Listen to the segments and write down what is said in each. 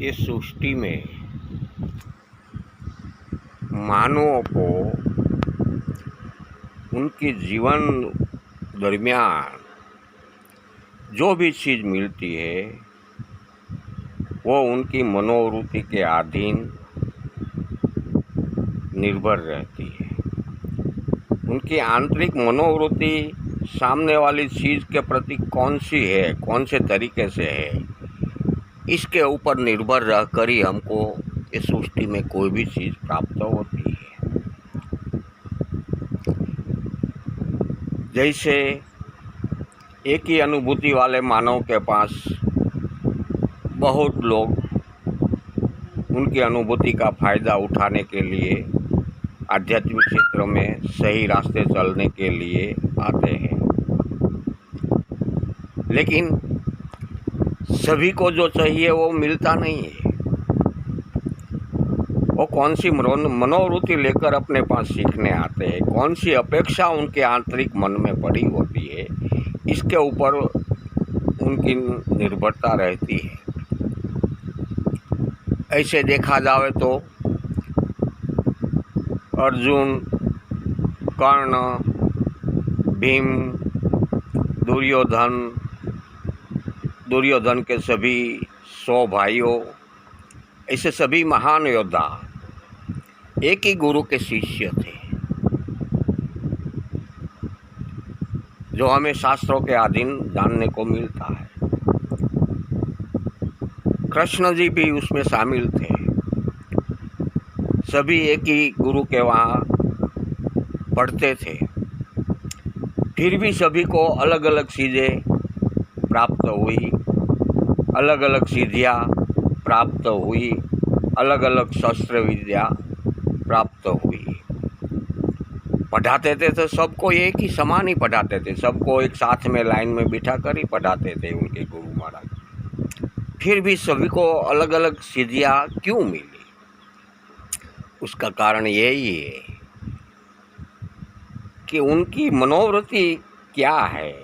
इस सृष्टि में मानवों को उनके जीवन दरमियान जो भी चीज़ मिलती है वो उनकी मनोवृत्ति के अधीन निर्भर रहती है। उनकी आंतरिक मनोवृत्ति सामने वाली चीज़ के प्रति कौन सी है, कौन से तरीके से है, इसके ऊपर निर्भर रहकर ही हमको इस सृष्टि में कोई भी चीज़ प्राप्त होती है। जैसे एक ही अनुभूति वाले मानव के पास बहुत लोग उनकी अनुभूति का फ़ायदा उठाने के लिए आध्यात्मिक क्षेत्र में सही रास्ते चलने के लिए आते हैं, लेकिन सभी को जो चाहिए वो मिलता नहीं है। वो कौन सी मनोवृत्ति लेकर अपने पास सीखने आते हैं, कौन सी अपेक्षा उनके आंतरिक मन में पड़ी होती है, इसके ऊपर उनकी निर्भरता रहती है। ऐसे देखा जाए तो अर्जुन, कर्ण, भीम, दुर्योधन के सभी 100 भाइयों, ऐसे सभी महान योद्धा एक ही गुरु के शिष्य थे, जो हमें शास्त्रों के अधीन जानने को मिलता है। कृष्ण जी भी उसमें शामिल थे। सभी एक ही गुरु के वहाँ पढ़ते थे, फिर भी सभी को अलग अलग चीज़ें प्राप्त हुई, अलग अलग सिद्धियाँ प्राप्त हुई, अलग अलग शस्त्र विद्या प्राप्त हुई। पढ़ाते थे तो सबको एक ही समान ही पढ़ाते थे, सबको एक साथ में लाइन में बिठा कर ही पढ़ाते थे उनके गुरु महाराज। फिर भी सभी को अलग अलग सिद्धियाँ क्यों मिली? उसका कारण यही है कि उनकी मनोवृत्ति क्या है।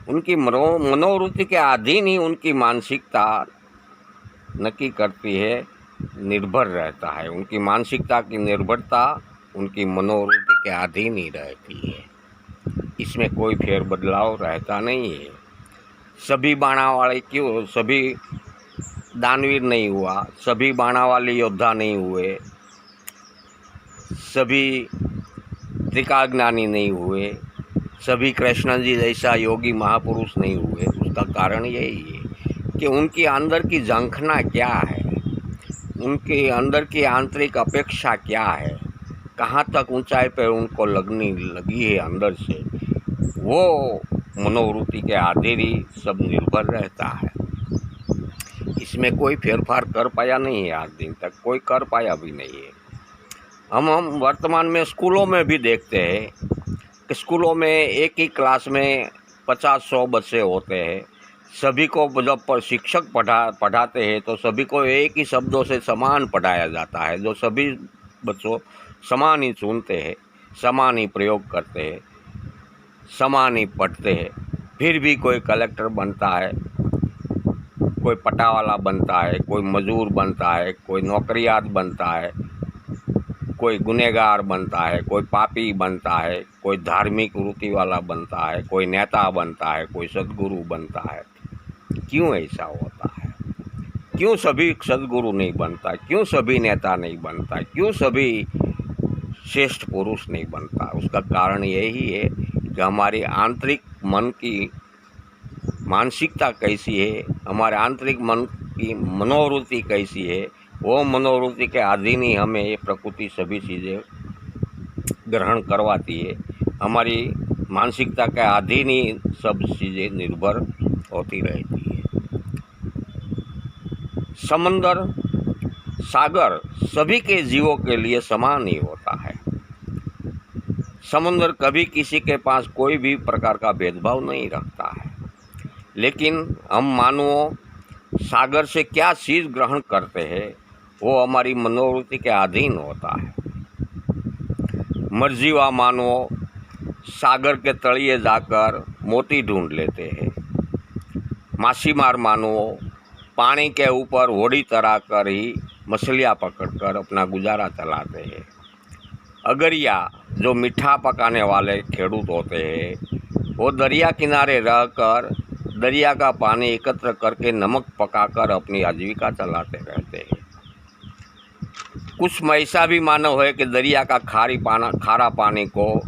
उनकी मनोवृत्ति के अधीन ही उनकी मानसिकता नक्की करती है, निर्भर रहता है। उनकी मानसिकता की निर्भरता उनकी मनोवृत्ति के अधीन ही रहती है, इसमें कोई फेर बदलाव रहता नहीं है। सभी बाणा वाले क्यों, सभी दानवीर नहीं हुआ, सभी बाणा वाले योद्धा नहीं हुए, सभी त्रिकालज्ञानी नहीं हुए, सभी कृष्ण जी जैसा योगी महापुरुष नहीं हुए। उसका कारण यही है कि उनकी अंदर की झंखना क्या है, उनके अंदर की आंतरिक अपेक्षा क्या है, कहाँ तक ऊंचाई पर उनको लगी है अंदर से, वो मनोवृत्ति के आधीन ही सब निर्भर रहता है। इसमें कोई फेरफार कर पाया नहीं है, आज दिन तक कोई कर पाया भी नहीं है। हम वर्तमान में स्कूलों में भी देखते हैं कि स्कूलों में एक ही क्लास में 50-100 बच्चे होते हैं। सभी को जब शिक्षक पढ़ाते हैं तो सभी को एक ही शब्दों से समान पढ़ाया जाता है, जो सभी बच्चों समान ही सुनते हैं, समान ही प्रयोग करते हैं, समान ही पढ़ते हैं। फिर भी कोई कलेक्टर बनता है, कोई पटावाला बनता है, कोई मजदूर बनता है, कोई नौकरियात बनता है, कोई गुनहगार बनता है, कोई पापी बनता है, कोई धार्मिक वृत्ति वाला बनता है, कोई नेता बनता है, कोई सद्गुरु बनता है। क्यों ऐसा होता है? क्यों सभी सद्गुरु नहीं बनता? क्यों सभी नेता नहीं बनता? क्यों सभी श्रेष्ठ पुरुष नहीं बनता? उसका कारण यही है कि हमारी आंतरिक मन की मानसिकता कैसी है, हमारे आंतरिक मन की मनोवृत्ति कैसी है, वो मनोवृत्ति के अधीन ही हमें ये प्रकृति सभी चीज़ें ग्रहण करवाती है। हमारी मानसिकता के अधीन ही सब चीज़ें निर्भर होती रहती है। समंदर, सागर सभी के जीवों के लिए समान ही होता है। समंदर कभी किसी के पास कोई भी प्रकार का भेदभाव नहीं रखता है, लेकिन हम मानवों सागर से क्या चीज़ ग्रहण करते हैं वो हमारी मनोवृत्ति के अधीन होता है। मर्जीवा मानवों सागर के तळिए जाकर मोती ढूंढ लेते हैं। माछीमार मानवों पानी के ऊपर होड़ी तरा कर ही मछलियाँ पकड़कर अपना गुजारा चलाते हैं। अगरिया जो मीठा पकाने वाले खेडूत होते हैं, वो दरिया किनारे रहकर दरिया का पानी एकत्र करके नमक पकाकर अपनी आजीविका चलाते रहते हैं। कुछ में ऐसा भी मानव है कि दरिया का खारा पानी को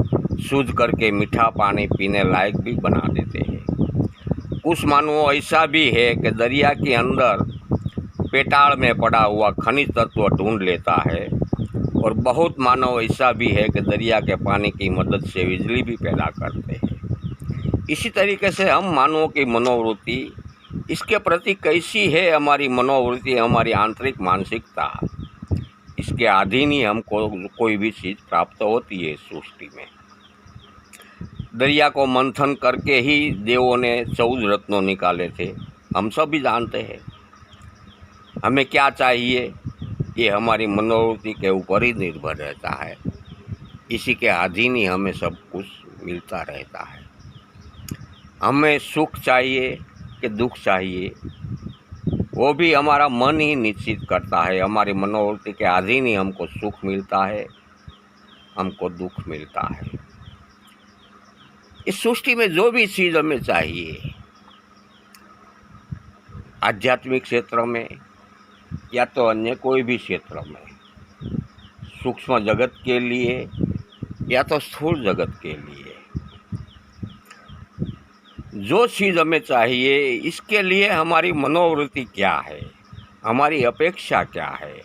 शुद्ध करके मीठा पानी पीने लायक भी बना देते हैं। कुछ मानव ऐसा भी है कि दरिया के अंदर पेटाड़ में पड़ा हुआ खनिज तत्व ढूंढ लेता है, और बहुत मानव ऐसा भी है कि दरिया के पानी की मदद से बिजली भी पैदा करते हैं। इसी तरीके से हम मानवों की मनोवृत्ति, इसके प्रति कैसी है हमारी मनोवृत्ति, हमारी आंतरिक मानसिकता, इसके अधीन ही हमको कोई भी चीज़ प्राप्त होती है सृष्टि में। दरिया को मंथन करके ही देवों ने 14 रत्नों निकाले थे, हम सब भी जानते हैं। हमें क्या चाहिए ये हमारी मनोवृत्ति के ऊपर ही निर्भर रहता है। इसी के अधीन ही हमें सब कुछ मिलता रहता है। हमें सुख चाहिए कि दुख चाहिए, वो भी हमारा मन ही निश्चित करता है। हमारी मनोवृत्ति के अधीन ही हमको सुख मिलता है, हमको दुख मिलता है। इस सृष्टि में जो भी चीज़ हमें चाहिए, आध्यात्मिक क्षेत्र में या तो अन्य कोई भी क्षेत्र में, सूक्ष्म जगत के लिए या तो स्थूल जगत के लिए, जो चीज़ हमें चाहिए, इसके लिए हमारी मनोवृत्ति क्या है, हमारी अपेक्षा क्या है,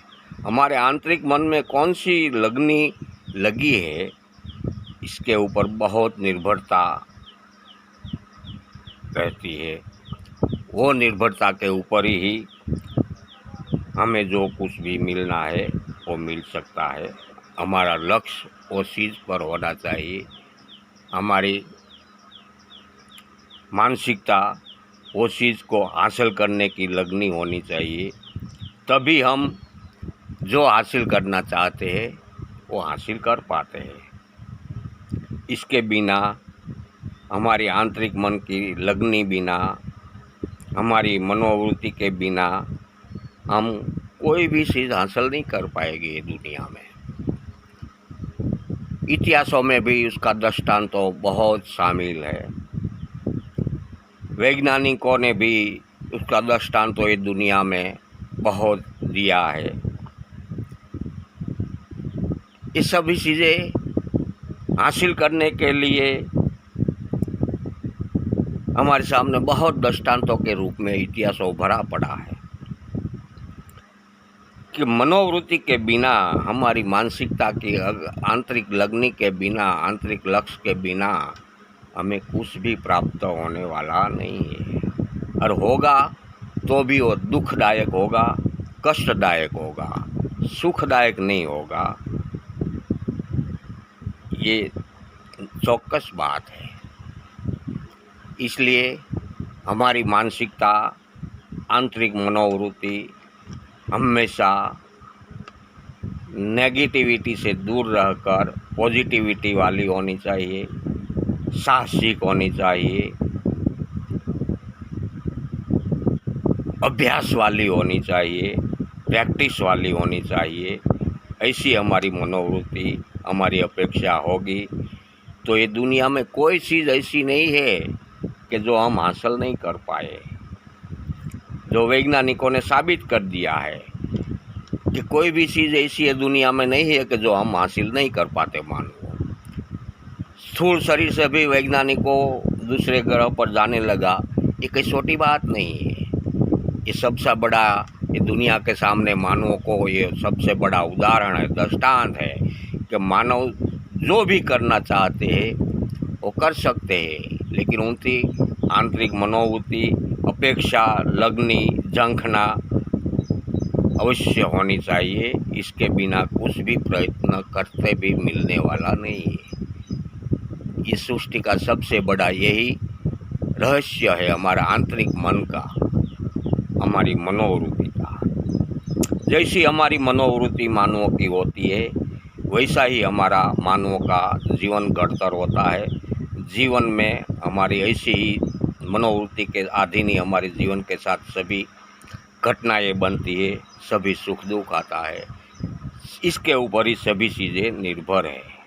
हमारे आंतरिक मन में कौन सी लगनी लगी है, इसके ऊपर बहुत निर्भरता रहती है। वो निर्भरता के ऊपर ही हमें जो कुछ भी मिलना है वो मिल सकता है। हमारा लक्ष्य वो चीज़ पर होना चाहिए, हमारी मानसिकता वो चीज़ को हासिल करने की लगनी होनी चाहिए, तभी हम जो हासिल करना चाहते हैं वो हासिल कर पाते हैं। इसके बिना, हमारी आंतरिक मन की लगनी बिना, हमारी मनोवृत्ति के बिना हम कोई भी चीज़ हासिल नहीं कर पाएंगे दुनिया में। इतिहासों में भी उसका दृष्टांत तो बहुत शामिल है। वैज्ञानिकों ने भी उसका दृष्टांत तो ये दुनिया में बहुत दिया है। ये सभी चीज़ें हासिल करने के लिए हमारे सामने बहुत दृष्टांतों के रूप में इतिहास भरा पड़ा है कि मनोवृत्ति के बिना, हमारी मानसिकता की आंतरिक लगनी के बिना, आंतरिक लक्ष्य के बिना हमें कुछ भी प्राप्त होने वाला नहीं है। और होगा तो भी वो दुखदायक होगा, कष्टदायक होगा, सुखदायक नहीं होगा। ये चौकस बात है। इसलिए हमारी मानसिकता, आंतरिक मनोवृत्ति हमेशा नेगेटिविटी से दूर रहकर पॉजिटिविटी वाली होनी चाहिए, साहसिक होनी चाहिए, अभ्यास वाली होनी चाहिए, प्रैक्टिस वाली होनी चाहिए। ऐसी हमारी मनोवृत्ति, हमारी अपेक्षा होगी तो ये दुनिया में कोई चीज़ ऐसी नहीं है कि जो हम हासिल नहीं कर पाए। जो वैज्ञानिकों ने साबित कर दिया है कि कोई भी चीज़ ऐसी है दुनिया में नहीं है कि जो हम हासिल नहीं कर पाते मानव। स्थूल शरीर से भी वैज्ञानिकों दूसरे ग्रह पर जाने लगा, ये कोई छोटी बात नहीं है। ये सबसे बड़ा, ये दुनिया के सामने मानवों को ये सबसे बड़ा उदाहरण है, दृष्टांत है कि मानव जो भी करना चाहते हैं वो कर सकते हैं, लेकिन उनकी आंतरिक मनोवृत्ति, अपेक्षा, लगनी, झंखना अवश्य होनी चाहिए। इसके बिना कुछ भी प्रयत्न करते भी मिलने वाला नहीं है। इस सृष्टि का सबसे बड़ा यही रहस्य है, हमारा आंतरिक मन का, हमारी मनोवृत्ति का। जैसी हमारी मनोवृत्ति मानवों की होती है, वैसा ही हमारा मानवों का जीवन घड़तर होता है। जीवन में हमारी ऐसी ही मनोवृत्ति के अधीन ही हमारे जीवन के साथ सभी घटनाएं बनती है, सभी सुख दुख आता है, इसके ऊपर ही सभी चीज़ें निर्भर है।